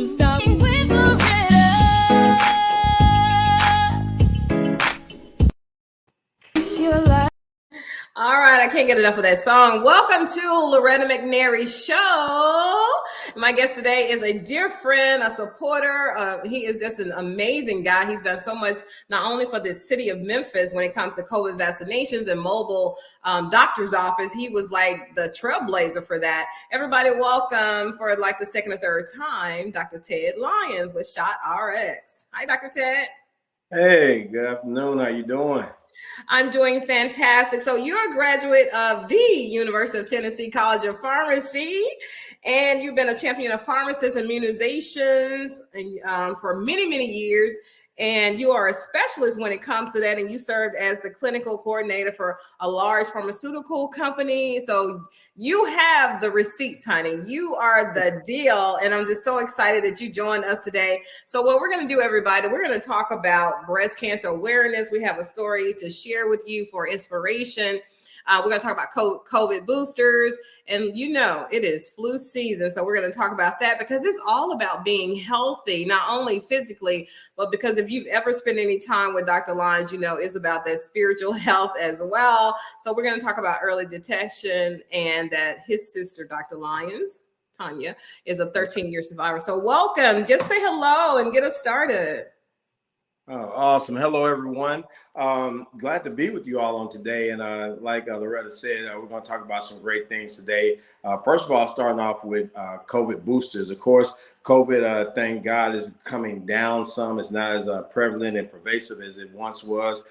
stop with Loretta. It's your life. All right, I can't get enough of that song. Welcome to Loretta MCNary Show. My guest today is a dear friend, a supporter. He is just an amazing guy. He's done so much, not only for the city of Memphis when it comes to COVID vaccinations and mobile doctor's office. He was like the trailblazer for that. Everybody welcome for like the second or third time, Dr. Ted Lyons with Shot RX. Hi, Dr. Ted. Hey, good afternoon. How you doing? I'm doing fantastic. So you're a graduate of the University of Tennessee College of Pharmacy, and you've been a champion of pharmacist-only for many, many years. And you are a specialist when it comes to that. And you served as the clinical coordinator for a large pharmaceutical company. So you have the receipts, honey. You are the deal. And I'm just so excited that you joined us today. So what we're going to do, everybody, we're going to talk about breast cancer awareness. We have a story to share with you for inspiration. We're going to talk about COVID boosters. And you know, it is flu season. So we're going to talk about that because it's all about being healthy, not only physically, but because if you've ever spent any time with Dr. Lyons, you know, it's about that spiritual health as well. So we're going to talk about early detection and that his sister, Dr. Lyons, Tanya, is a 13-year survivor. So welcome. Just say hello and get us started. Oh, awesome. Hello, everyone. Glad to be with you all on today. And like Loretta said, we're going to talk about some great things today. First of all, starting off with COVID boosters. Of course, COVID, thank God, is coming down some. It's not as prevalent and pervasive as it once was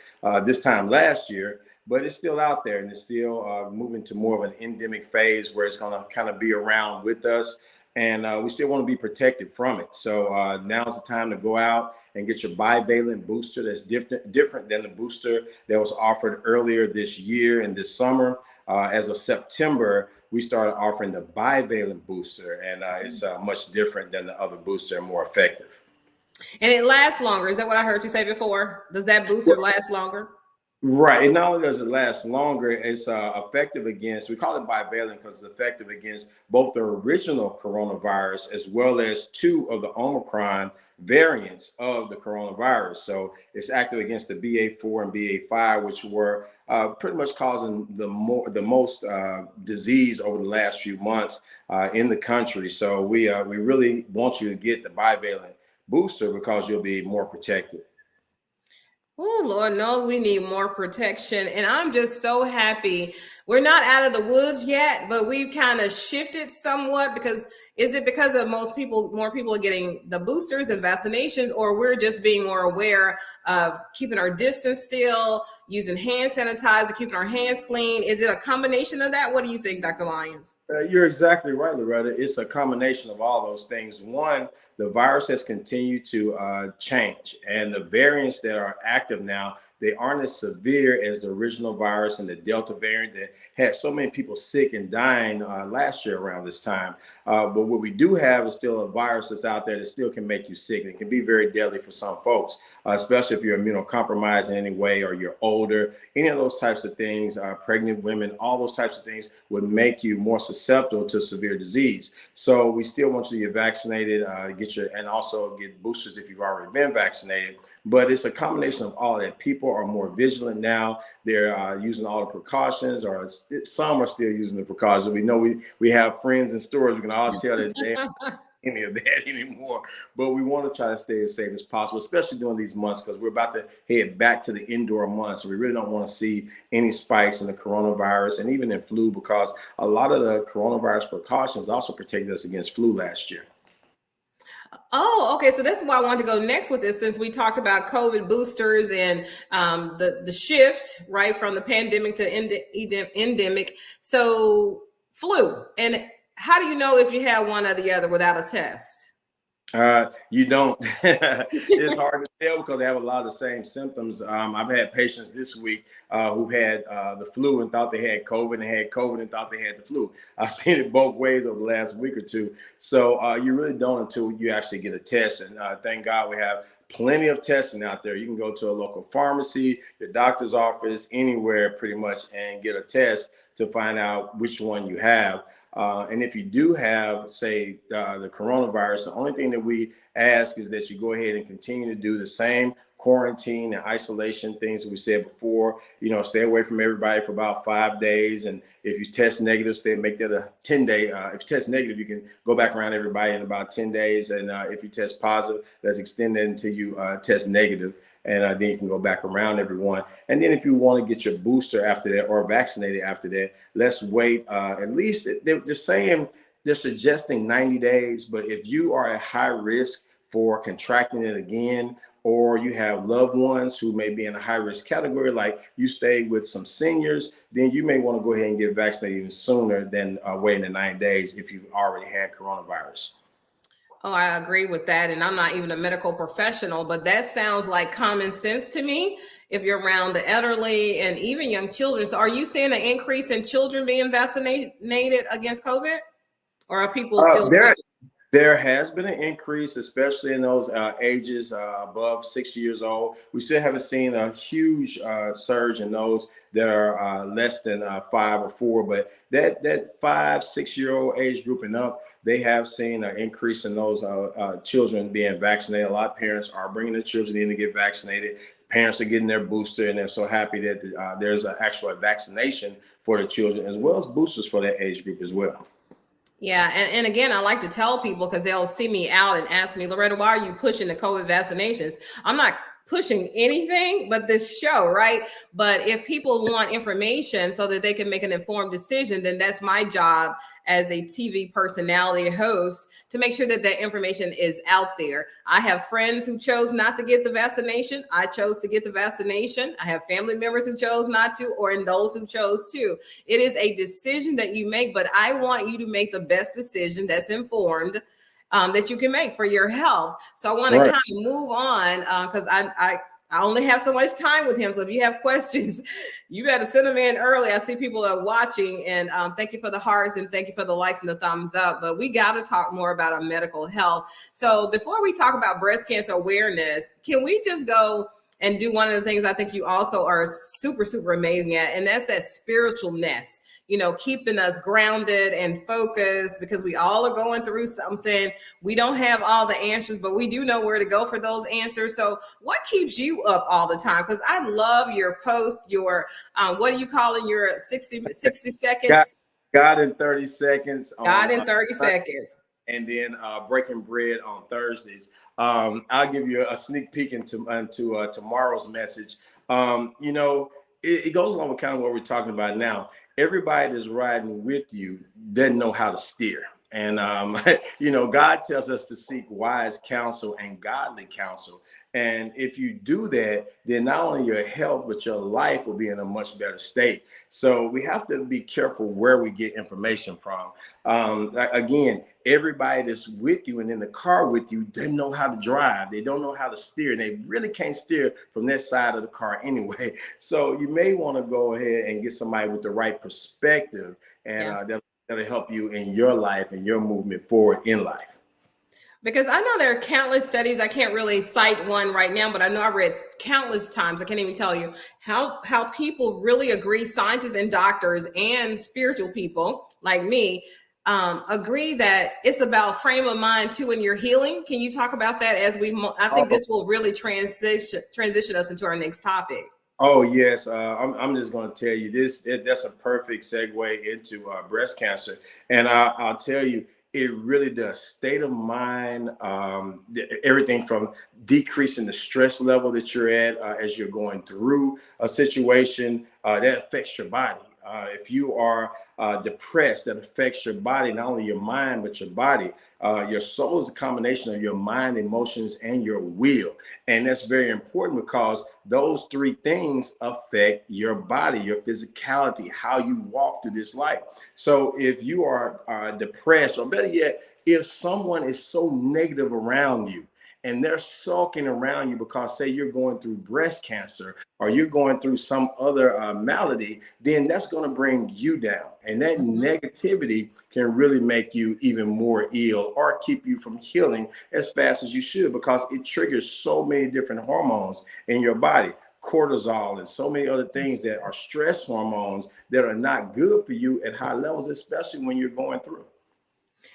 this time last year, but it's still out there and it's still moving to more of an endemic phase where it's going to kind of be around with us. And we still want to be protected from it. So now's the time to go out and get your bivalent booster that's different than the booster that was offered earlier this year and this summer. As of September, we started offering the bivalent booster, and it's much different than the other booster and more effective. And it lasts longer. Is that what I heard you say before? Does that booster last longer? Right. And not only does it last longer, it's effective against, we call it bivalent because it's effective against both the original coronavirus as well as two of the Omicron variants of the coronavirus. So it's active against the BA4 and BA5, which were pretty much causing the most disease over the last few months in the country. So we really want you to get the bivalent booster because you'll be more protected. Oh, Lord knows we need more protection. And I'm just so happy. We're not out of the woods yet, but we've kind of shifted somewhat because is it because of more people are getting the boosters and vaccinations, or we're just being more aware of keeping our distance still, using hand sanitizer, keeping our hands clean? Is it a combination of that? What do you think, Dr. Lyons? You're exactly right, Loretta. It's a combination of all those things. One, the virus has continued to change, and the variants that are active now, they aren't as severe as the original virus and the Delta variant that had so many people sick and dying last year around this time. But what we do have is still a virus that's out there that still can make you sick. And it can be very deadly for some folks, especially if you're immunocompromised in any way or you're older. Any of those types of things, pregnant women, all those types of things would make you more susceptible to severe disease. So we still want you to get vaccinated, and also get boosters if you've already been vaccinated. But it's a combination of all that. People are more vigilant now. They're using all the precautions, or some are still using the precautions. We know we have friends in stores. We can all tell that they don't do any of that anymore. But we want to try to stay as safe as possible, especially during these months, because we're about to head back to the indoor months. We really don't want to see any spikes in the coronavirus and even in flu, because a lot of the coronavirus precautions also protected us against flu last year. Oh, okay. So that's why I wanted to go next with this, since we talked about COVID boosters and the shift, right, from the pandemic to endemic. So flu. And how do you know if you have one or the other without a test? You don't. It's hard to tell because they have a lot of the same symptoms. I've had patients this week who had the flu and thought they had COVID, and had COVID and thought they had the flu. I've seen it both ways over the last week or two. So you really don't until you actually get a test. And thank God we have plenty of testing out there. You can go to a local pharmacy, your doctor's office, anywhere pretty much, and get a test to find out which one you have. And if you do have, say, the coronavirus, the only thing that we ask is that you go ahead and continue to do the same quarantine and isolation things that we said before. You know, stay away from everybody for about 5 days. And if you test negative, make that a 10-day. If you test negative, you can go back around everybody in about 10 days. And if you test positive, let's extend it until you test negative. And then you can go back around everyone. And then if you want to get your booster after that or vaccinated after that, let's wait. At least they're suggesting 90 days. But if you are at high risk for contracting it again, or you have loved ones who may be in a high risk category, like you stay with some seniors, then you may want to go ahead and get vaccinated even sooner than waiting the 9 days if you've already had coronavirus. Oh, I agree with that. And I'm not even a medical professional, but that sounds like common sense to me if you're around the elderly and even young children. So are you seeing an increase in children being vaccinated against COVID? Or are people still There has been an increase, especially in those ages above 6 years old. We still haven't seen a huge surge in those that are less than 5 or 4, but that 5, 6 year old age group and up, they have seen an increase in those children being vaccinated. A lot of parents are bringing their children in to get vaccinated. Parents are getting their booster, and they're so happy that there's an actual vaccination for the children as well as boosters for that age group as well. Yeah. And again, I like to tell people because they'll see me out and ask me, Loretta, why are you pushing the COVID vaccinations? I'm not pushing anything but this show, right? But if people want information so that they can make an informed decision, then that's my job as a TV personality host to make sure that that information is out there. I have friends who chose not to get the vaccination. I chose to get the vaccination. I have family members who chose not to, or in those who chose to. It is a decision that you make, but I want you to make the best decision that's informed that you can make for your health. So I want to kind of move on because I only have so much time with him. So if you have questions, you better send them in early. I see people are watching, and thank you for the hearts and thank you for the likes and the thumbs up. But we got to talk more about our medical health. So before we talk about breast cancer awareness, can we just go and do one of the things I think you also are super, super amazing at, and that's that spiritualness. You know, keeping us grounded and focused because we all are going through something. We don't have all the answers, but we do know where to go for those answers. So what keeps you up all the time? Because I love your post, your, what are you calling your 60 seconds? God in 30 seconds. God in 30 seconds. And then breaking bread on Thursdays. I'll give you a sneak peek into tomorrow's message. You know, it goes along with kind of what we're talking about now. Everybody that's riding with you doesn't know how to steer. And, you know, God tells us to seek wise counsel and godly counsel. And if you do that, then not only your health, but your life will be in a much better state. So we have to be careful where we get information from. Again, everybody that's with you and in the car with you doesn't know how to drive. They don't know how to steer, and they really can't steer from that side of the car anyway. So you may want to go ahead and get somebody with the right perspective, and that'll help you in your life and your movement forward in life. Because I know there are countless studies. I can't really cite one right now, but I know I read countless times. I can't even tell you how people really agree, scientists and doctors and spiritual people like me agree that it's about frame of mind too in your healing. Can you talk about that as I think this will really transition us into our next topic. Oh, yes. I'm just going to tell you that's a perfect segue into breast cancer. And I'll tell you, it really does. State of mind, everything from decreasing the stress level that you're at as you're going through a situation that affects your body. If you are depressed, that affects your body, not only your mind, but your body. Your soul is a combination of your mind, emotions, and your will. And that's very important because those three things affect your body, your physicality, how you walk through this life. So if you are depressed, or better yet, if someone is so negative around you, and they're sulking around you because, say, you're going through breast cancer or you're going through some other malady, then that's going to bring you down. And that negativity can really make you even more ill or keep you from healing as fast as you should, because it triggers so many different hormones in your body, cortisol and so many other things that are stress hormones that are not good for you at high levels, especially when you're going through.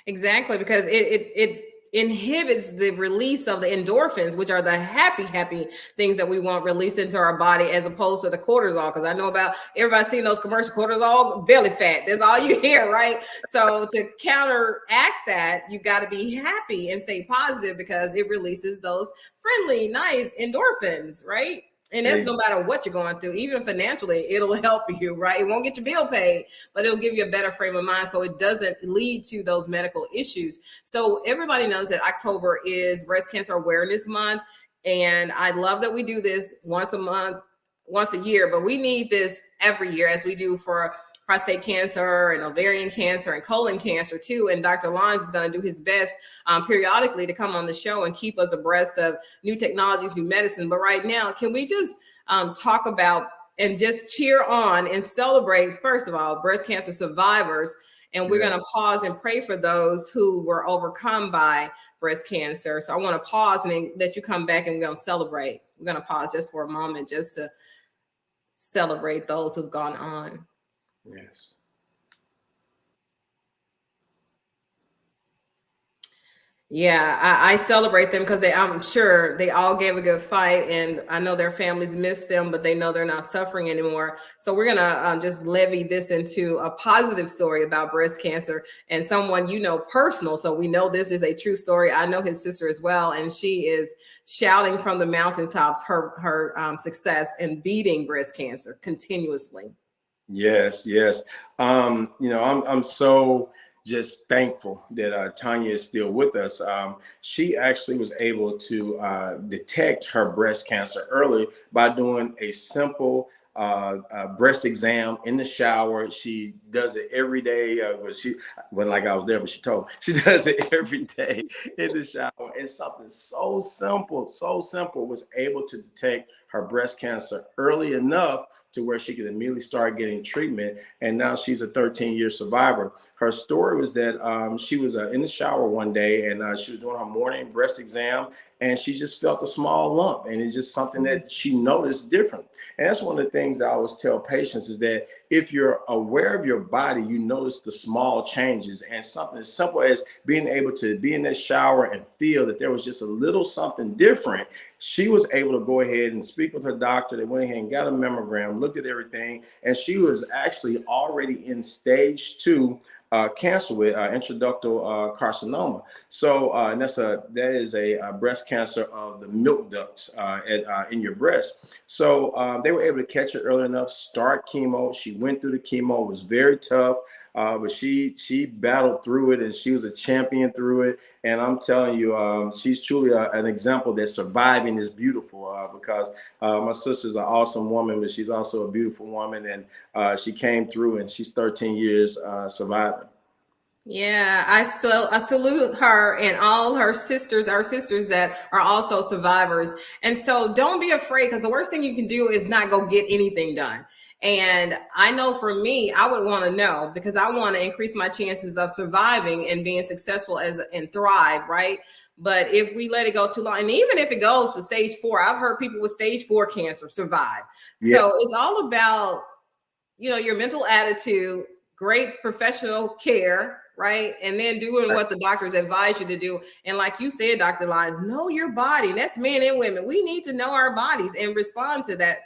Exactly, because it inhibits the release of the endorphins, which are the happy things that we want released into our body, as opposed to the cortisol. Because I know about everybody seeing those commercial cortisol, belly fat. That's all you hear, right? So to counteract that, you got to be happy and stay positive, because it releases those friendly, nice endorphins, right? And that's no matter what you're going through, even financially, it'll help you, right? It won't get your bill paid, but it'll give you a better frame of mind so it doesn't lead to those medical issues. So everybody knows that October is Breast Cancer Awareness Month. And I love that we do this once a month, once a year, but we need this every year, as we do for prostate cancer and ovarian cancer and colon cancer too. And Dr. Lyons is going to do his best periodically to come on the show and keep us abreast of new technologies, new medicine. But right now, can we just talk about and just cheer on and celebrate, first of all, breast cancer survivors. And we're going to pause and pray for those who were overcome by breast cancer. So I want to pause and then let you come back, and we're going to celebrate. We're going to pause just for a moment just to celebrate those who've gone on. Yes. Yeah, I celebrate them because I'm sure they all gave a good fight, and I know their families miss them, but they know they're not suffering anymore. So we're gonna just levy this into a positive story about breast cancer, and someone you know personal. So we know this is a true story. I know his sister as well, and she is shouting from the mountaintops her success in beating breast cancer continuously. Yes, yes. I'm so just thankful that Tanya is still with us. She actually was able to detect her breast cancer early by doing a simple breast exam in the shower. She does it every day. When like I was there, but she told me she does it every day in the shower. And something so simple was able to detect her breast cancer early enough to where she could immediately start getting treatment. And now she's a 13-year survivor. Her story was that she was in the shower one day, and she was doing her morning breast exam, and she just felt a small lump. And it's just something that she noticed different. And that's one of the things I always tell patients is that if you're aware of your body, you notice the small changes. And something as simple as being able to be in that shower and feel that there was just a little something different. She was able to go ahead and speak with her doctor. They went ahead and got a mammogram, looked at everything, and she was actually already in stage 2 cancer with intraductal carcinoma. So and that is a breast cancer of the milk ducts in your breast. So they were able to catch it early enough, start chemo. She went through the chemo. It was very tough, but she battled through it, and she was a champion through it. And I'm telling you, she's truly an example that surviving is beautiful, because my sister's an awesome woman, but she's also a beautiful woman, and she came through, and she's 13 years surviving. Yeah, I salute her and all her sisters, our sisters that are also survivors. And so don't be afraid, because the worst thing you can do is not go get anything done. And I know for me, I would want to know, because I want to increase my chances of surviving and being successful and thrive, right? But if we let it go too long, and even if it goes to stage 4, I've heard people with stage 4 cancer survive. Yeah. So it's all about, your mental attitude, great professional care, right? And then doing what the doctors advise you to do. And like you said, Dr. Lyons, know your body. That's men and women. We need to know our bodies and respond to that.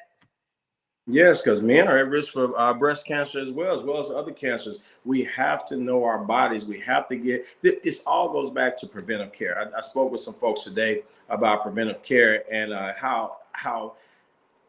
Yes, because men are at risk for breast cancer as well as other cancers. We have to know our bodies. We have to this all goes back to preventive care. I spoke with some folks today about preventive care and how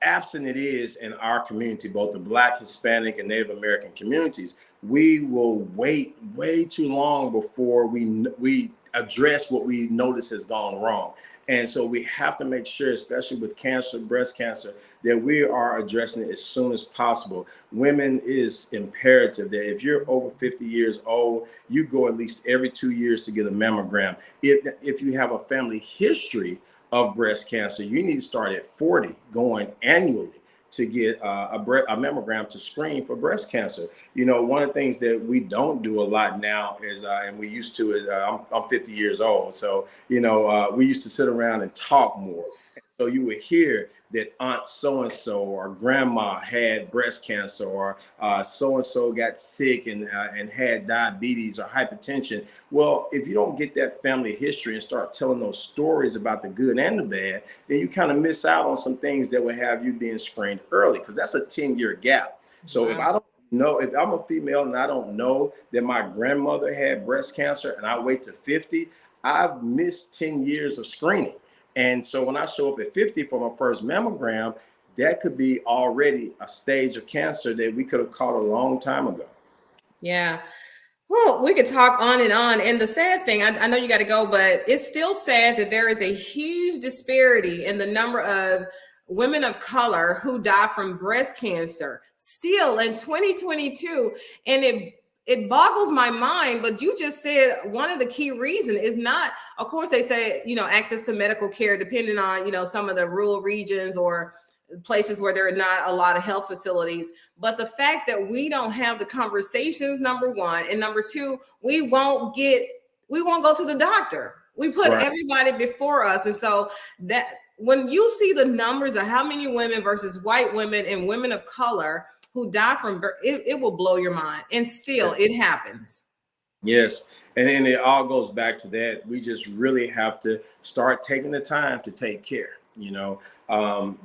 absent it is in our community, both the Black, Hispanic, and Native American communities. We will wait way too long before we address what we notice has gone wrong. And so we have to make sure, especially with cancer, breast cancer, that we are addressing it as soon as possible. Women, is imperative that if you're over 50 years old, you go at least every 2 years to get a mammogram. If you have a family history of breast cancer, you need to start at 40, going annually to get a mammogram to screen for breast cancer. You know, one of the things that we don't do a lot now is, and we used to, is I'm 50 years old. So, you know, we used to sit around and talk more. So you would hear that Aunt so-and-so or grandma had breast cancer, or so-and-so got sick and had diabetes or hypertension. Well, if you don't get that family history and start telling those stories about the good and the bad, then you kind of miss out on some things that would have you being screened early, because that's a 10-year gap. So if I don't know, if I'm a female and I don't know that my grandmother had breast cancer and I wait to 50, I've missed 10 years of screening. And so when I show up at 50 for my first mammogram, that could be already a stage of cancer that we could have caught a long time ago. Yeah. Well, we could talk on and on. And the sad thing, I know you got to go, but it's still sad that there is a huge disparity in the number of women of color who die from breast cancer still in 2022. And it boggles my mind, but you just said one of the key reasons is not, of course, they say, you know, access to medical care, depending on, you know, some of the rural regions or places where there are not a lot of health facilities. But the fact that we don't have the conversations, number one, and number two, we won't go to the doctor. We put everybody before us. And so that when you see the numbers of how many women versus white women and women of color who die from it will blow your mind. And still it happens. Yes. And then it all goes back to that. We just really have to start taking the time to take care. You know,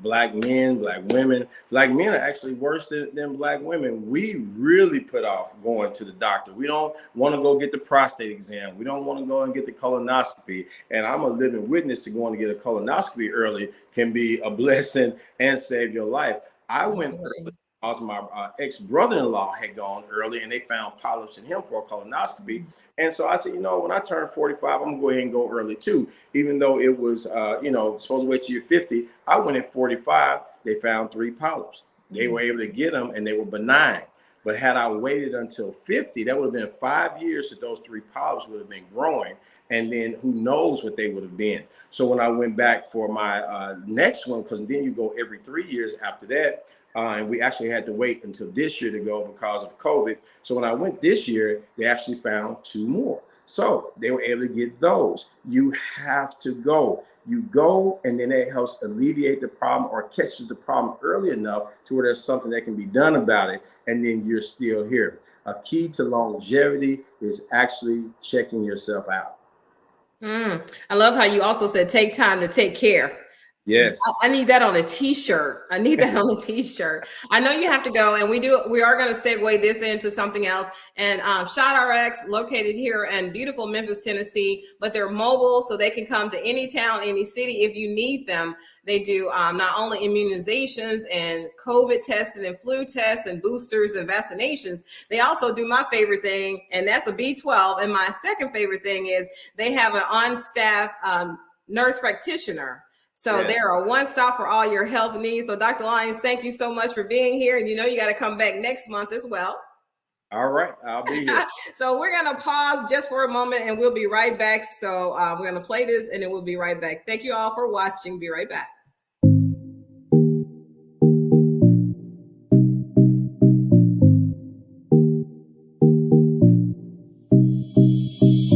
black men, black women, black men are actually worse than black women. We really put off going to the doctor. We don't want to go get the prostate exam. We don't want to go and get the colonoscopy. And I'm a living witness to going to get a colonoscopy early can be a blessing and save your life. I went early because my ex-brother-in-law had gone early and they found polyps in him for a colonoscopy. And so I said, you know, when I turn 45, I'm gonna go ahead and go early too. Even though it was, you know, supposed to wait till you're 50, I went at 45, they found 3 polyps. They were able to get them and they were benign. But had I waited until 50, that would have been 5 years that those 3 polyps would have been growing. And then who knows what they would have been. So when I went back for my next one, because then you go every 3 years after that, and we actually had to wait until this year to go because of COVID. So when I went this year, they actually found 2 more. So they were able to get those. You have to go. You go, and then it helps alleviate the problem or catches the problem early enough to where there's something that can be done about it, and then you're still here. A key to longevity is actually checking yourself out. I love how you also said take time to take care. Yes. I need that on a t-shirt. I need that on a t-shirt. I know you have to go, and we are going to segue this into something else. And ShotRx, located here in beautiful Memphis, Tennessee, but they're mobile, so they can come to any town, any city if you need them. They do not only immunizations and COVID testing and flu tests and boosters and vaccinations. They also do my favorite thing, and that's a B12. And my second favorite thing is they have an on-staff nurse practitioner. So they're a one-stop for all your health needs. So Dr. Lyons, thank you so much for being here. And you know you got to come back next month as well. All right, I'll be here. So we're going to pause just for a moment and we'll be right back. So we're going to play this and then we'll be right back. Thank you all for watching. Be right back.